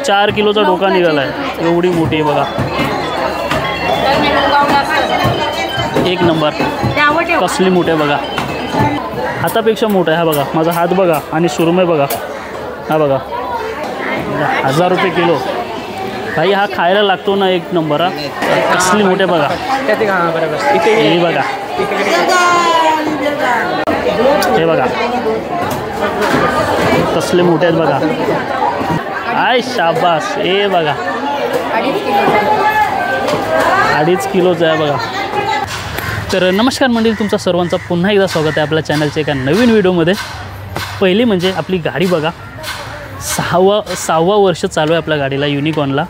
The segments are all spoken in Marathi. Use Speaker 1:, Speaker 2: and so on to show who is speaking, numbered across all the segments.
Speaker 1: 4 किलोचा डोका निघाला आहे, एवढी मोठी बघा, एक नंबर, कसली मोठी आहे बघा, हातापेक्षा मोठा आहे हा बघा, माझा हात बघा आणि सुरमई बघा, हा बघा 1000 रुपये किलो भाई, हा खायला लागतो ना एक नंबर, हा कसली मोठे बघा, हे बघा, हे बघा कसले मोठे आहेत बघा, आय शाबास, हे बघा 2.5 किलोचं आहे बघा. तर नमस्कार मंडळी, तुमचं सर्वांचं पुन्हा एकदा स्वागत आहे आपल्या चॅनलच्या एका नवीन व्हिडिओमध्ये. पहिली म्हणजे आपली गाडी बघा, सहावा वर्ष चालू आहे आपल्या गाडीला, युनिकॉर्नला.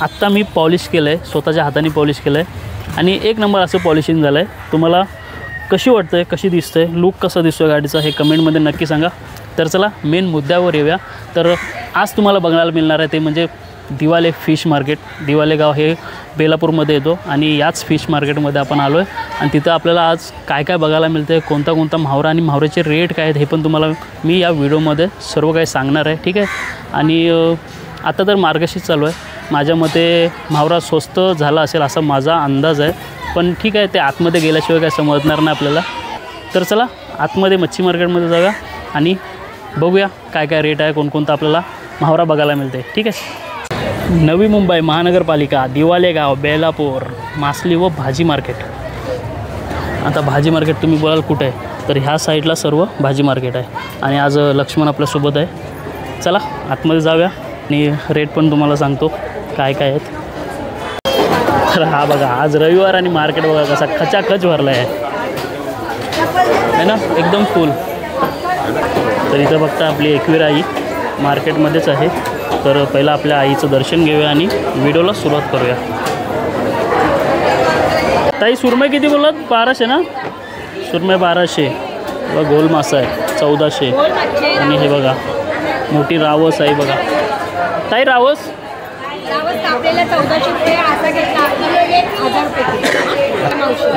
Speaker 1: आत्ता मी पॉलिश केलं आहे, स्वतःच्या हाताने पॉलिश केलं आहे आणि एक नंबर असं पॉलिशिंग झालं आहे. तुम्हाला कशी वाटतं आहे, कशी दिसतं आहे, लुक कसा दिसतो आहे गाडीचा, हे कमेंटमध्ये नक्की सांगा. तर चला मेन मुद्द्यावर येऊया. तर आज तुम्हाला बघायला मिळणार आहे ते म्हणजे दिवाले फिश मार्केट. दिवाले गाव हे बेलापूरमध्ये येतो आणि याच फिश मार्केटमध्ये आपण आलो आहे आणि तिथं आपल्याला आज काय काय बघायला मिळतं आहे, कोणता मावरा आणि मावऱ्याचे रेट काय आहेत हे पण तुम्हाला मी या व्हिडिओमध्ये सर्व काही सांगणार आहे, ठीक आहे. आणि आता तर मार्गशीर्ष चालू आहे, माझ्या मते मावरा स्वस्त झाला असेल असा माझा अंदाज आहे, पण ठीक आहे, ते आतमध्ये गेल्याशिवाय काय समजणार नाही आपल्याला. तर चला आतमध्ये मच्छी मार्केटमध्ये जाऊया आणि बघूया काय काय रेट आहे, कोणकोणता आपल्याला मावरा बघायला मिळते, ठीक आहे. नवी मुंबई महानगरपालिका, दिवाले गाव, बेलापूर, मासली व भाजी मार्केट. आता भाजी मार्केट तुम्ही बोलाल कुठे आहे, तर ह्या साईडला सर्व भाजी मार्केट आहे आणि आज लक्ष्मण आपल्यासोबत आहे. चला आतमध्ये जाऊया आणि रेट पण तुम्हाला सांगतो काय काय आहेत. तर हा बघा, आज रविवार आणि मार्केट बघा कसा खचाखच भरला आहे ना, एकदम फुल. तर इथं बघता आपली एकवीर आई मार्केटमध्येच आहे. तर पहिलं आपल्या आईचं दर्शन घेऊया आणि व्हिडिओला सुरुवात करूया. ताई सुरमई किती बोललात? 1200 ना? सुरमई 1200. बघा गोल मासा आहे 1400 आणि हे बघा मोठी रावस आहे बघा. ताई रावस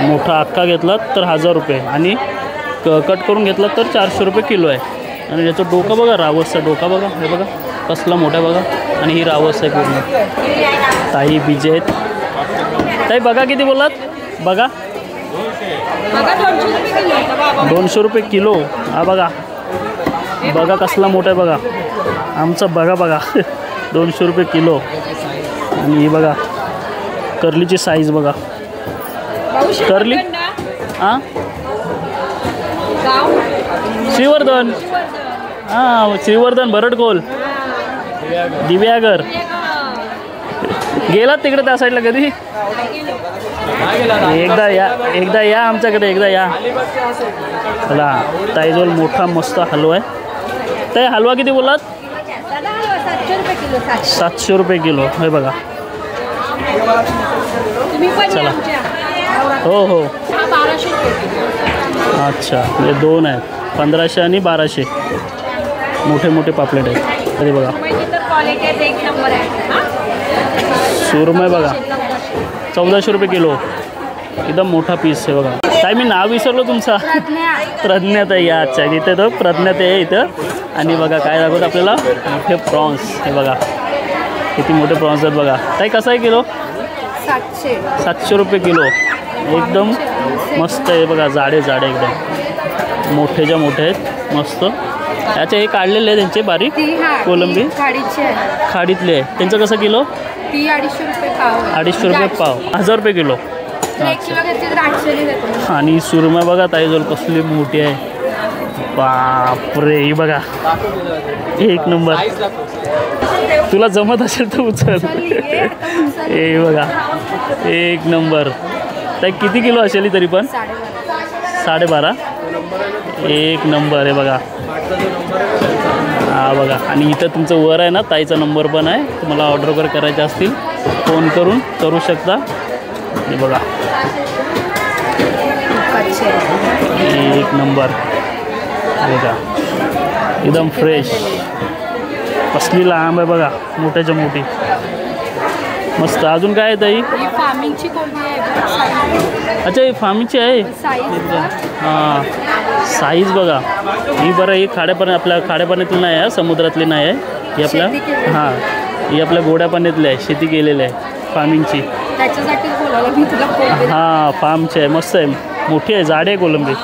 Speaker 1: मोठा अख्खा घेतलात तर 1000 रुपये आणि कट करून घेतलात तर 400 रुपये किलो आहे. आणि याचं डोकं बघा, रावसचा डोका बघा, हे बघा कसला मोठा बघा, आणि ही रावस आहे पूर्ण. ताई बिजे आहेत. ताई बघा किती बोललात? बघा 200 रुपये किलो. हा बघा बघा कसला मोठा आहे बघा, आमचं बघा 200 रुपये किलो. आणि ही बघा कर्लीची साईज बघा, कर्ली हां श्रीवर्धन, हां श्रीवर्धन भरडकोल, दिव्यागर. गेलात तिकडे त्या साईडला कधी? एकदा या आमच्याकडे, एकदा या. चला ताईजवळ मोठा मस्त हलवा आहे. ताई हलवा किती बोललात? 700 रुपये किलो. हे बघा चला. हो अच्छा, हे दोन आहेत 1500 आणि 1200. मोठे पापलेट आहेत. तरी बघा सुरमई बघा 1400 रुपये किलो, एकदम मोठा पीस आहे बघा. ताई मी नाव विसरलो तुमचा? प्रज्ञात आहे या. अच्छा इथे तो प्रज्ञात आहे इथं. आणि बघा काय दाखवत आपल्याला मोठे प्रॉन्स. हे बघा किती मोठे प्रॉन्स आहेत बघा. ताई कसं आहे किलो? 700 रुपये किलो. एकदम मस्त आहे बघा, जाडे एकदम मोठेच्या मोठे आहेत मस्त. याचे हे काढलेले आहे त्यांचे बारीक कोलंबी खाडीतले आहे. त्यांचं कसं किलो? 250 रुपये पाव. 1000 रुपये किलो. आणि सुरमई बघा ताईजवळ कसली मोठी आहे, बापरे. ही बघा एक नंबर. तुला जमत असेल तर उचल. हे बघा एक नंबर. ताई किती किलो असेल तरी पण? 12.5. एक नंबर आहे बघा. हा बघा. आणि इथं तुमचं वर आहे ना ताईचा नंबर पण आहे, तुम्हाला ऑर्डर वगैरे करायचे असतील फोन करून करू शकता. हे बघा एक नंबर बघा, एकदम फ्रेश. कसली लांब आहे बघा, मोठ्याच्या मोठी मस्त. अजून काय आहे ताई? अच्छा ही फार्मिंगची आहे. हां साईज बघा ही बरं. ही खाड्यापाण्यात, आपल्या खाड्यापाण्यातली नाही आहे, समुद्रातली नाही आहे ही आपल्या. हां ही आपल्या गोड्या पाण्यातली आहे, शेती केलेली आहे फार्मिंगची.
Speaker 2: त्याच्यासाठी बोलायला मी तुला बोलते.
Speaker 1: हां फार्मची आहे, मस्त आहे, मोठी आहे, जाडी आहे कोलंबी.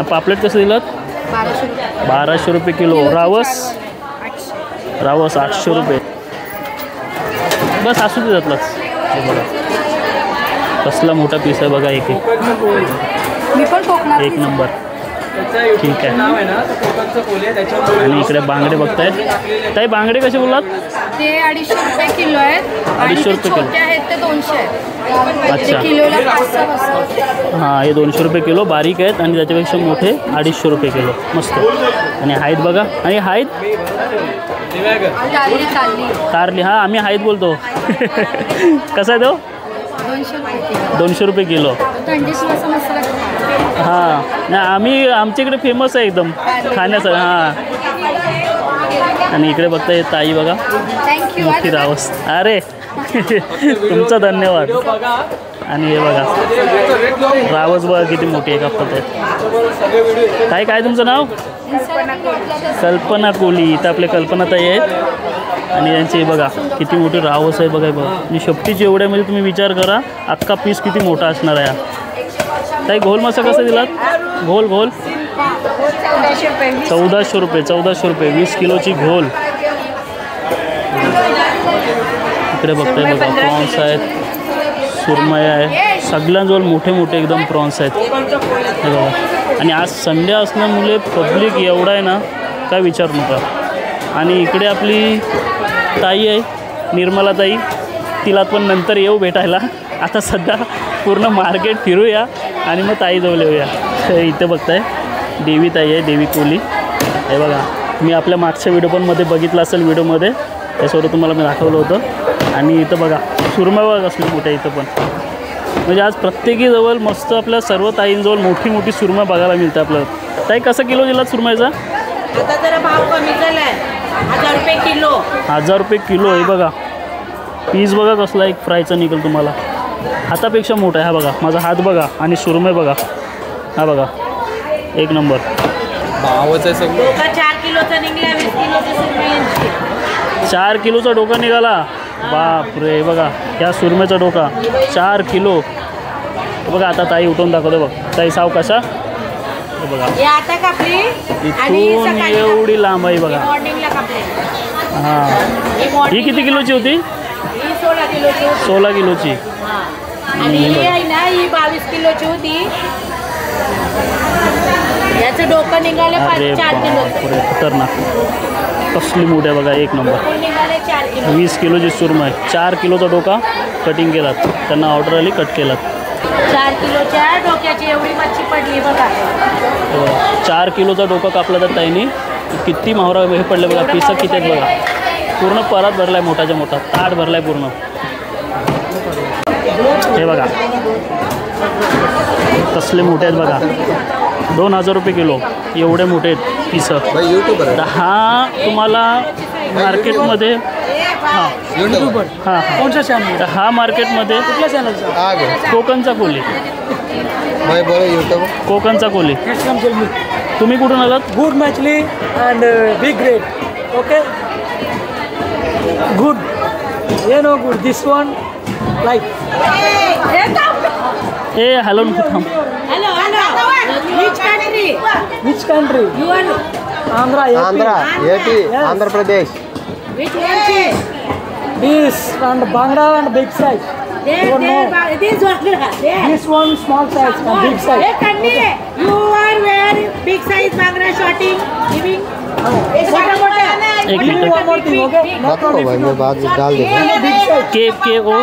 Speaker 1: पापलेट कसं दिलं? 1200 रुपये किलो. रावस 800 रुपये. बस असू दे त्यातलाच. हे बघा कसला मोठा पीस आहे बघा. एक
Speaker 2: मी पण कोकणात
Speaker 1: एक नंबर. ठीक आहे. आणि इकडे बांगडे बघतायत. ताई बांगडे कसे बोललात?
Speaker 2: ते 250 रुपये किलो आहेत.
Speaker 1: 250 रुपये किलो.
Speaker 2: छोटे आहेत ते 200 आहेत.
Speaker 1: अच्छा.
Speaker 2: किलोला 5-6 बसतात.
Speaker 1: हां हे 200 रुपये किलो बारीक आहेत आणि त्याच्यापेक्षा मोठे 250 रुपये किलो. मस्त. आणि आहेत बघा. आणि आहेत तारली. हां आम्ही आहेत बोलतो. कसा आहे तो? 200 रुपये किलो. हां नाही आम्ही आमच्याकडे फेमस आहे एकदम खाण्याचं. हां आणि इकडे बघता हे ताई बघा मोठी रावस. अरे तुमचा धन्यवाद. आणि हे बघा रावस बघा किती मोठी आहे कापत आहेत. ताई काय तुमचं नाव? कल्पना कोली. इथं आपले कल्पना ताई आहेत आणि यांची बघा किती मोठी रावस आहे बघा. बघा आणि शेपटीची एवढ्या म्हणजे तुम्ही विचार करा अख्खा पीस किती मोठा असणार आहे. ताई घोल मासा कसा दिलात? घोल 1400 रुपये. 1400 रुपये 20 किलोची घोल. इकडे बघताय बघा प्रॉन्स आहेत, सुरमई आहे, सगळ्यांजवळ मोठे मोठे एकदम प्रॉन्स आहेत हे बघा. आणि आज संडे असल्यामुळे पब्लिक एवढा आहे ना काय विचार नका. आणि इकडे आपली ताई आहे निर्मला ताई, तिला पण नंतर येऊ भेटायला. आता सध्या पूर्ण मार्केट फिरूया आणि मग ताईजवळ येऊया. इथे बघताय देवी ताई आहे, देवी कोली. हे बघा मी आपल्या मागच्या व्हिडिओ पण मध्ये बघितलं असेल, व्हिडिओमध्ये त्यासोबत तुम्हाला मी दाखवलं होतं. आणि इथं बघा सुरमई बघा कसली मोठ्या इथं पण. म्हणजे आज प्रत्येकीजवळ मस्त आपल्या सर्व ताईंजवळ मोठी मोठी सुरमई बघायला मिळते आपल्याला. ताई कसं किलो दिलात सुरमईचा?
Speaker 3: आता जरा भाव कमी झालाय. 1000 रुपये किलो.
Speaker 1: 1000 रुपये किलो. हे बघा पीस बघा कसला एक फ्रायचा निघेल तुम्हाला. हातापेक्षा मोठा आहे. हा बघा माझा हात बघा आणि सुरमई बघा. हा बघा एक नंबर.
Speaker 4: भावच आहे सगळं.
Speaker 3: 4 किलोचा निघला. 20 किलोची सुरमई.
Speaker 1: 4 किलोचा डोका निघाला. बापरे बघा ह्या सुरमईचा डोका 4 किलो. बघा आता ताई उठून दाखवतो बघ. ताई साव कशा बघा
Speaker 3: हे आता कापली
Speaker 1: इथून एवढी लांब आहे बघा.
Speaker 3: मॉर्निंगला कापली.
Speaker 1: हां ही किती किलोची होती?
Speaker 3: ही 16 किलोची होती.
Speaker 1: 16 किलोची.
Speaker 3: आणि ही आहे ना ही 22 किलोची होती. याचं डोकं निघाले
Speaker 1: अरे
Speaker 3: 4 किलोचं.
Speaker 1: बापरे खतरनाक कसली मोठी आहे बघा. एक नंबर.
Speaker 3: निघाले 4 किलो.
Speaker 1: 20 किलोची सुरमई. 4 किलोचा डोका कटिंग केलात. त्यांना ऑर्डर आली कट केलात.
Speaker 3: 4 किलोच्या डोक्याची एवढी मच्छी पडली बघा.
Speaker 1: 4 किलोचा डोका कापला तर ताईनी किती मावरा हे पडले बघा. पिसं किती आहेत बघा. पूर्ण परात भरलाय मोठाच्या मोठा. ताट भरलाय पूर्ण. हे बघा कसले मोठे आहेत बघा. 2000 रुपये किलो एवढे मोठे आहेत पिसं. हा तुम्हाला मार्केटमध्ये हां हां
Speaker 4: कोणच्या चॅनल?
Speaker 1: हा मार्केटमध्ये
Speaker 4: कुठल्या चॅनलचा?
Speaker 1: कोकणचा कोली. कोकणचा कोली. तुम्ही कुठून आलात?
Speaker 4: गुड मॅचली and big great. Okay good. ये no good. This one like.
Speaker 1: ए हॅलो थांब.
Speaker 3: Hello
Speaker 4: which country?
Speaker 3: You are
Speaker 4: Andhra
Speaker 5: AP, Andhra Pradesh.
Speaker 3: which one fish?
Speaker 4: This and Bangla and big size.
Speaker 3: This one.
Speaker 4: This one small size and big size.
Speaker 3: Hey, Kandi, you are very big size Bangla shooting, giving.
Speaker 1: एक
Speaker 4: We'll do
Speaker 1: minute.
Speaker 4: one more thing, okay? No
Speaker 5: बताओ
Speaker 4: problem.
Speaker 5: भाई मैं बाद में डाल दूँगा.
Speaker 4: Big size.
Speaker 1: K O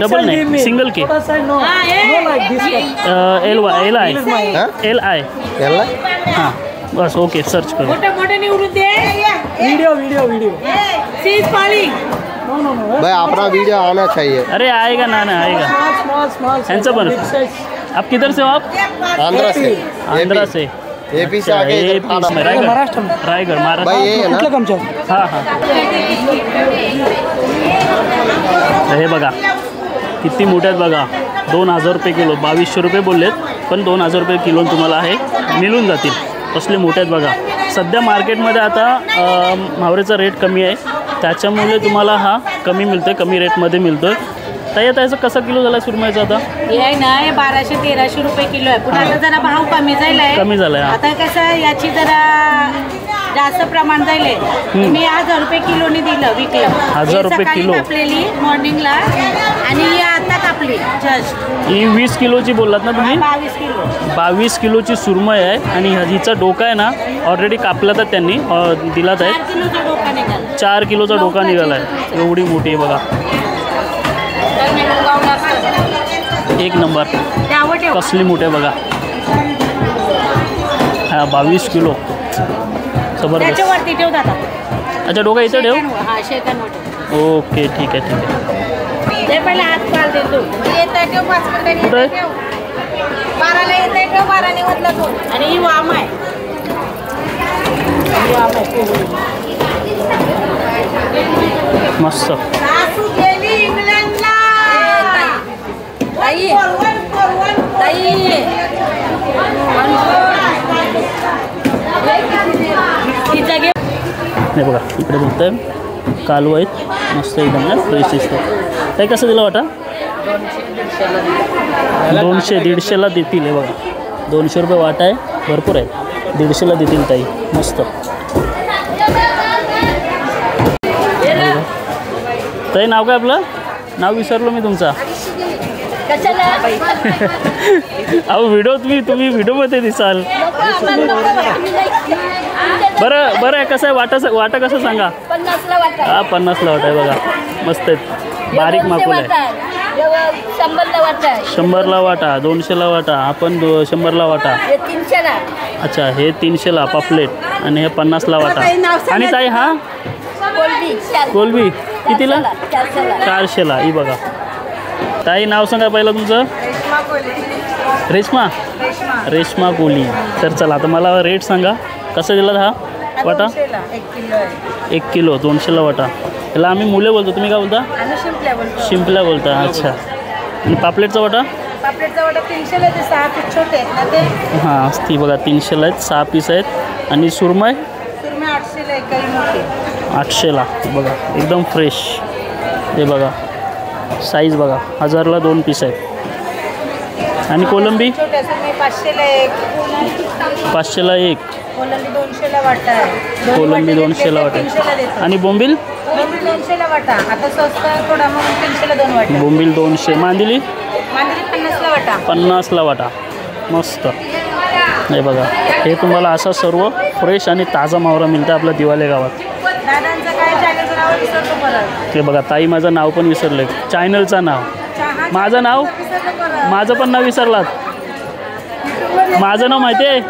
Speaker 1: double नाही सिंगल के.
Speaker 4: छोटा size no. No like this one.
Speaker 1: L I
Speaker 5: हाँ?
Speaker 1: L I.
Speaker 5: याला?
Speaker 1: हां बस ओके सर्च करू.
Speaker 3: मोठे निवडून दे.
Speaker 4: Video.
Speaker 3: She is calling.
Speaker 4: No.
Speaker 5: भाई अपना वीडियो आना चाहिए.
Speaker 1: अरे आएगा ना आएगा.
Speaker 4: Small size.
Speaker 1: Handsome
Speaker 4: and
Speaker 1: bun.
Speaker 4: big size.
Speaker 1: आप किधर से हो आप?
Speaker 5: आंध्रा से.
Speaker 1: आंध्रा से.
Speaker 5: AP से आके इधर
Speaker 1: AP
Speaker 5: खाना.
Speaker 1: में रायगढ़.
Speaker 4: महाराष्ट्र में.
Speaker 1: रायगढ़
Speaker 5: भाई
Speaker 1: महाराष्ट्र.
Speaker 5: ये है ना?
Speaker 4: कुठलं कामचं?
Speaker 1: हां हां. हे बघा किती मोठे आहेत बघा. 2000 रुपये किलो. 2200 रुपये बोललेत पण 2000 रुपये किलो तुम्हाला हे मिळून जातील. कसले मोठे आहेत बघा. सध्या मार्केटमध्ये आता मावरेचा रेट कमी आहे, त्याच्यामुळे तुम्हाला हा कमी मिळतो आहे, कमी रेटमध्ये मिळतो आहे. ताई आता याचं कसं किलो झाला सुरमईचा आता?
Speaker 3: हे आहे ना, हे 1200-1300 रुपये किलो आहे. पण आता जरा भाव कमी झालाय.
Speaker 1: कमी झालाय.
Speaker 3: आता कसं याची जरा जास्त प्रमाण जाईल. मी 1000 रुपये किलोनी दिलं, विकलं.
Speaker 1: 1000 रुपये किलो
Speaker 3: कापलेली मॉर्निंगला आणि ही आता कापली जस्ट.
Speaker 1: ही 20 किलोची बोललात ना तुम्ही?
Speaker 3: 22 किलो.
Speaker 1: 22 किलोची सुरमई आहे आणि हिचा डोका आहे ना ऑलरेडी कापला तर त्यांनी दिलात आहे.
Speaker 3: 4 किलोचा डोका निघाला.
Speaker 1: 4 किलोचा डोका निघाला आहे. एवढी मोठी आहे बघा. एक नंबर. कसली मोठी आहे बघा. हा 22 किलो. जबरदस्त.
Speaker 3: त्याच्यावरती ठेव दादा.
Speaker 1: अच्छा डोका इथं ठेव.
Speaker 3: हा शेतांवर ठेव.
Speaker 1: ओके ठीक आहे ठीक आहे.
Speaker 3: ते पहिले हात पाल देतो. येता ठेव 5 मिनिटांनी.
Speaker 1: कुठे?
Speaker 3: 12ला येता ठेव 12नी वतला तो. आणि ही वाम आहे.
Speaker 1: मस्त.
Speaker 3: सासू गेली इंग्लंडला. ताई ताई
Speaker 1: नाही बघा इकडे बघताय कालू आहेत मस्त एकदम ना फ्रेश दिसतं. ताई कसं दिलं वाटा? 200-150ला देतील. हे बघा 200 रुपये वाटा आहे, भरपूर आहे. 150ला देतील ताई. मस्त. ताई नाव काय आपलं? नाव विसरलो मी तुमचा. अहो व्हिडिओ तुम्ही व्हिडिओमध्ये दिसाल. बरं बरं आहे. कसं आहे वाटा कसं सांगा?
Speaker 2: 50ला वाटा.
Speaker 1: हा 50ला वाटा आहे बघा. मस्त आहेत. बारीक माकूल आहे.
Speaker 2: 100ला वाटा.
Speaker 1: 100ला वाटा. 200ला वाटा. आपण 100ला वाटा.
Speaker 2: हे 300ला.
Speaker 1: अच्छा हे 300ला पापलेट आणि हे 50ला वाटा. आणि ताई हा कोलबी कितीला? 400ला. ही बघा. ताई नाव सांगा पहिलं तुमचं? रेश्मा कोली. तर चला आता मला रेट सांगा कसं दिला हा वाटा? 1 किलो 200ला वाटा. त्याला आम्ही मुले बोलतो, तुम्ही काय बोलता? शिंपल्या बोलता. अच्छा. आणि पापलेटचा वाटा?
Speaker 3: पापलेटचा वाटा 300ला. ते 6 पीस छोटे आहेत ना ते.
Speaker 1: हां ती बघा 300ला आहेत. 6 पीस आहेत. आणि सुरमई?
Speaker 3: सुरमई 800ला आहे. काही मोठे
Speaker 1: 800ला. बघा एकदम फ्रेश. हे बघा साईज बघा. 1000ला 2 पीस आहेत. आणि कोलंबी?
Speaker 3: छोटे सुरमई 500ला एक.
Speaker 1: 500ला एक.
Speaker 3: कोलंबी 200ला वाटा आहे.
Speaker 1: कोलंबी 200ला वाटा.
Speaker 3: 300ला देतो.
Speaker 1: आणि बोंबील?
Speaker 3: बोंबील 200ला वाटा. आता स्वस्त थोडा म्हणून 300ला 2 वाटा.
Speaker 1: बोंबील 200. मांदिली?
Speaker 3: मांजरी 50ला वाटा.
Speaker 1: 50ला वाटा. मस्त. हे बघा हे तुम्हाला असं सर्व फ्रेश आणि ताजा मावरा मिळतं आपल्या दिवाले गावात.
Speaker 3: दादांचं काय चॅनलचं नाव विसरतो परत.
Speaker 1: ते बघा ताई माझं नाव पण विसरलं. चॅनलचं नाव माझं नाव माझं पण नाव विसरलात. माझं नाव माहिती आहे?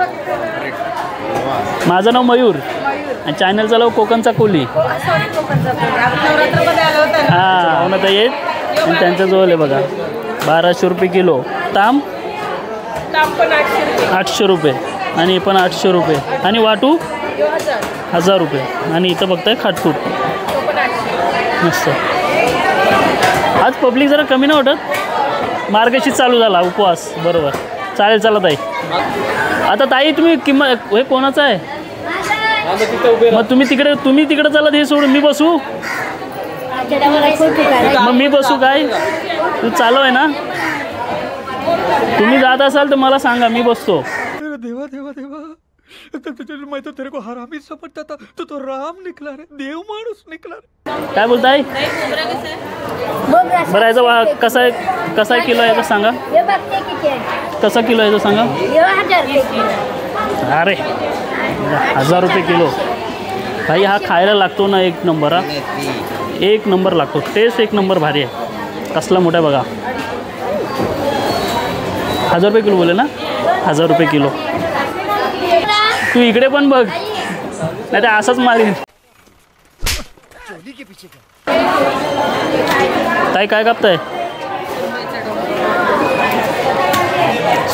Speaker 1: माझं नाव मयूर आणि चॅनलचं नाव कोकणचा कोली. हां हो ना ताई आहेत. आणि त्यांच्याजवळ आहे बघा 1200 रुपये किलो. ताम 800 रुपये. आणि हे पण 800 रुपये. आणि वाटू 1000 रुपये. आणि इथं बघताय खाटफूट. मस्त. आज पब्लिक जरा कमी नाही वाटत? मार्गशीर्ष चालू झाला उपवास. बरोबर. चालेल चला ताई. आता ताई तुम्ही किंमत हे कोणाचं आहे? मग तुम्ही तिकडे चला. हे सोडून मी बसू? मग मी बसू काय? तू चालू आहे ना? तुम्ही जात असाल तर मला सांगा, मी बसतो.
Speaker 4: देवा देवा देवा, मैं तो तेरे को हरामी समझता था, तो राम निकला रे, देव माणूस निकला रे.
Speaker 1: काय बोलताय? बरं याचा कसा आहे किलो याचा सांगा? कसा किलो याचा सांगा? अरे 1000 रुपये किलो. भाई हा खायला लागतो ना एक नंबर. हा एक नंबर लागतो. टेस्ट एक नंबर भारी आहे. कसला मोठा बघा. 1000 रुपये किलो बोले ना? 1000 रुपये किलो. तू इकडे पण बघ नाही तर असंच मारीन. ताई काय कापताय?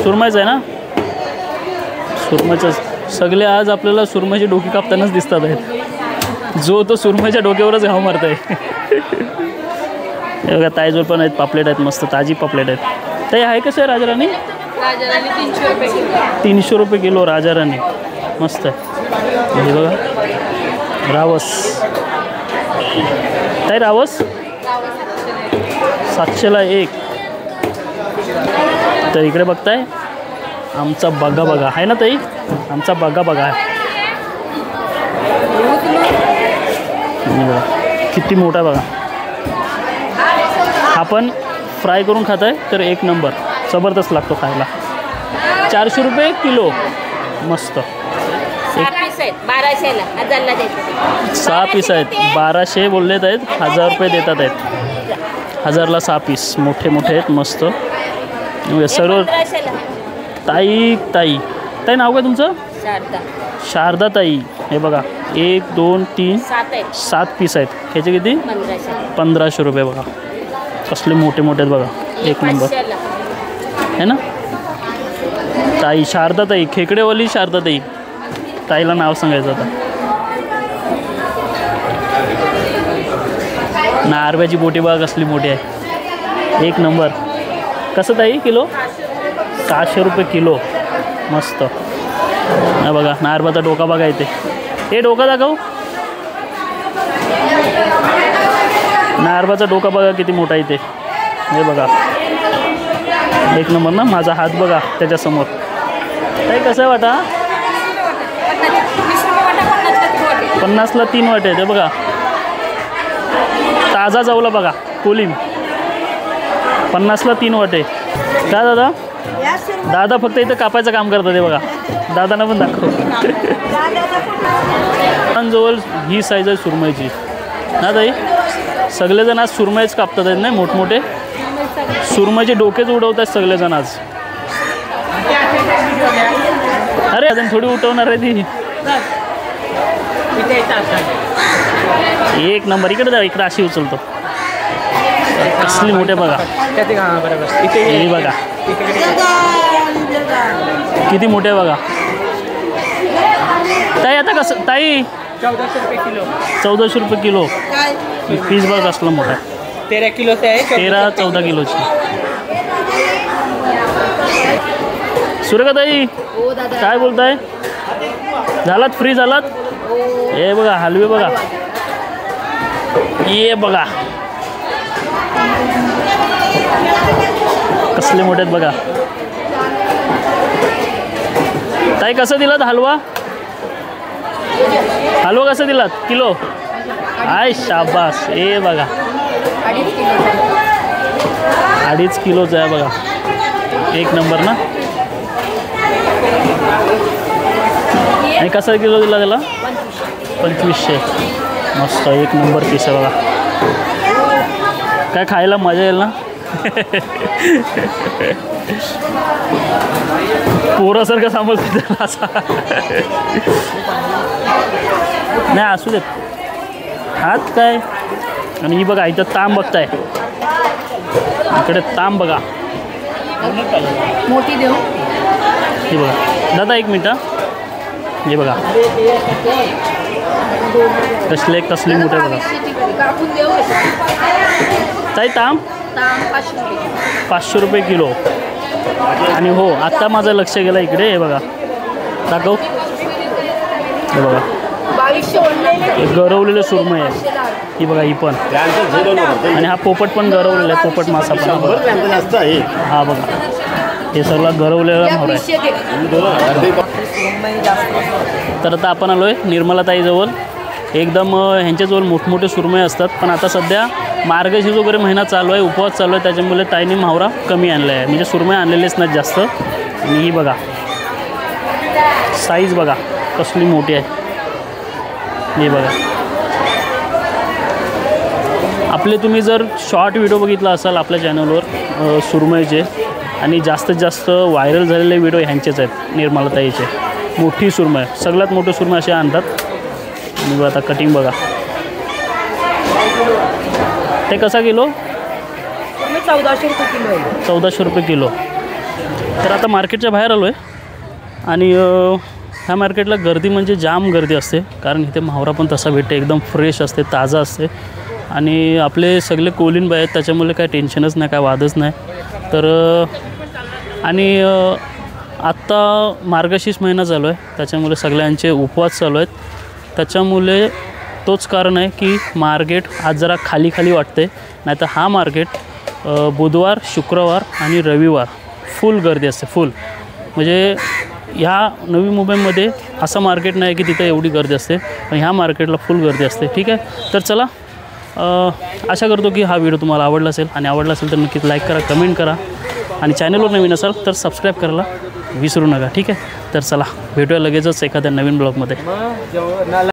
Speaker 1: सुरमईचं आहे ना? सुरमईचं. सगळे आज आपल्याला सुरमईची डोकी कापतानाच दिसतात आहेत. जो तो सुरमईच्या डोक्यावरच घाव मारत आहे. हे बघा ताईजवळ पण आहेत. पापलेट आहेत मस्त ताजी पापलेट आहेत. ताई आहे कसं आहे राजाराणी?
Speaker 2: 300 रुपये किलो.
Speaker 1: 300 रुपये किलो राजाराणी. मस्त आहे. हे बघा रावस, ताई रावस 700ला 1. तर इकडे बघताय आमचा बघा बघा आहे ना ताई, आमचा बघा बघा आहे. बघा किती मोठा आहे बघा. आपण फ्राय करून खात आहे तर एक नंबर जबरदस्त लागतो खायला. 400 रुपये किलो. मस्त.
Speaker 2: 1200ला 1000ला देतो.
Speaker 1: 6 पीस आहेत. 1200 बोललेत आहेत, 1000 रुपये देतात आहेत. 1000ला 6 पीस मोठे मोठे आहेत. मस्त सर्व.
Speaker 2: 1500ला.
Speaker 1: ताई ताई ताई नाव काय तुमचं?
Speaker 2: शारदा.
Speaker 1: शारदा ताई. हे बघा 1 2 3
Speaker 2: 7 आहे.
Speaker 1: 7 पीस आहेत. ह्याचे किती?
Speaker 2: 1500.
Speaker 1: 1500 रुपये. बघा कसले मोठे मोठे आहेत बघा. एक नंबर
Speaker 2: 500ला.
Speaker 1: है ना. ताई शारदा ताई, खेकडेवाली शारदा ताई. ताईला नाव सांगायचं आता. नारव्याची बोटी बघा कसली मोठी आहे. एक नंबर. कसं ताई किलो? 600 रुपये किलो. मस्त. हा बघा नारबाचा डोका बघा इथे. हे डोका दाखव. नारबाचा डोका बघा किती मोठा इथे. हे बघा एक नंबर ना. माझा हात बघा त्याच्यासमोर. ताई कसं आहे वाटा? 50ला 3 वाटे आहेत. हे बघा ताजा जाऊला बघा कोलिम. 50ला 3 वाटे. का दादा? दादा फक्त इथं कापायचं काम करतात. हे बघा दादांना पण दाखव. जवळ ही साईज आहे सुरमईची ना ताई. सगळेजण आज सुरमईच कापतात आहेत नाही मोठमोठे. सुरमईचे डोकेच उडवत आहेत सगळेजण आज. अरे अजून थोडी उठवणार आहे ती. एक नंबर. इकडे जा, इकडे अशी उचलतो. कसली मोठे बघा. हे बघा किती मोठे बघा. ताई आता कसं ताई? 1400 रुपये किलो. पीस बघ कसला मोठा.
Speaker 3: 13 किलोचं आहे.
Speaker 1: 13-14 किलोची. सुरेखाताई काय बोलताय? झालात फ्री झालात? हे बघा हलवे बघा. ये बघा कसले मोठे आहेत बघा. ताई कसं दिलात हलवा? हलवा कसं दिलात किलो? आय शाबास. हे बघा 2.5 किलोचं आहे बघा. एक नंबर ना. आणि कसं किलो दिला त्याला? 2500. मस्त एक नंबर पीस आहे बघा. काय खायला मजा येईल ना. पोरासारखं सांभाळतो त्याला असा. नाही असू देत. हात काय. आणि ही बघा इथं तांब बघताय. इकडे तांब बघा
Speaker 2: मोठी देऊ.
Speaker 1: हे बघा दादा 1 मिनटं. हे बघा कसले कसले मोठे बघा.
Speaker 2: कापून देऊ.
Speaker 1: ताई तांब 500 रुपये किलो. आणि हो आत्ता माझं लक्ष गेलं इकडे. हे बघा दाखव. हे बघा
Speaker 2: 2200.
Speaker 1: गरवलेलं सुरमई आहे. ही बघा ही पण. आणि हा पोपट पण गरवलेला आहे. पोपट मासा पण हा बघा. हे सगळं गरवलेला मोर आहे. तर आता आपण आलो आहे निर्मलाताईजवळ. एकदम ह्यांच्याजवळ मोठमोठे सुरमई असतात. पण आता सध्या मार्गशीर्ष वगैरे महिना चालू आहे, उपवास चालू आहे, त्याच्यामुळे ताईने मावरा कमी आणला आहे. म्हणजे सुरमई आणलेलेच नाहीत जास्त. आणि ही बघा साईज बघा कसली मोठी आहे. हे बघा आपले तुम्ही जर शॉर्ट व्हिडिओ बघितला असाल आपल्या चॅनलवर सुरमईचे आणि जास्तीत जास्त व्हायरल झालेले व्हिडिओ ह्यांचेच आहेत निर्मलाताईचे. मोठी सुरमई सगळ्यात मोठी सुरमई असे आणतात. आणि बघा आता कटिंग बघा. ते कसा किलो?
Speaker 3: 1400 रुपये किलो आहे.
Speaker 1: 1400 रुपये किलो. तर आता मार्केटच्या बाहेर आलो आहे. आणि ह्या मार्केटला गर्दी म्हणजे जाम गर्दी असते. कारण इथे मावरा पण तसा भेटते. एकदम फ्रेश असते, ताजा असते. आणि आपले सगळे कोलीन बाय आहेत त्याच्यामुळे काय टेन्शनच नाही, काय वादच नाही. तर आणि आत्ता मार्गशीर्ष महिना चालू आहे, त्याच्यामुळे सगळ्यांचे उपवास चालू आहेत. त्याच्यामुळे तोच कारण आहे की मार्केट आज जरा खाली खाली वाटते. नाहीतर हा मार्केट बुधवार, शुक्रवार आणि रविवार फुल गर्दी असते, फुल. म्हणजे ह्या नवी मुंबईमध्ये असं मार्केट नाही की तिथे एवढी गर्दी असते, पण ह्या मार्केटला फुल गर्दी असते. ठीक आहे, तर चला आशा करतो की हा व्हिडिओ तुम्हाला आवडला असेल, आणि आवडला असेल तर नक्कीच लाईक करा, कमेंट करा, आणि चॅनलवर नवीन असाल तर सबस्क्राईब करायला विसरू नका. ठीक आहे, तर चला भेटूया लगेचच एखाद्या नवीन ब्लॉगमध्ये.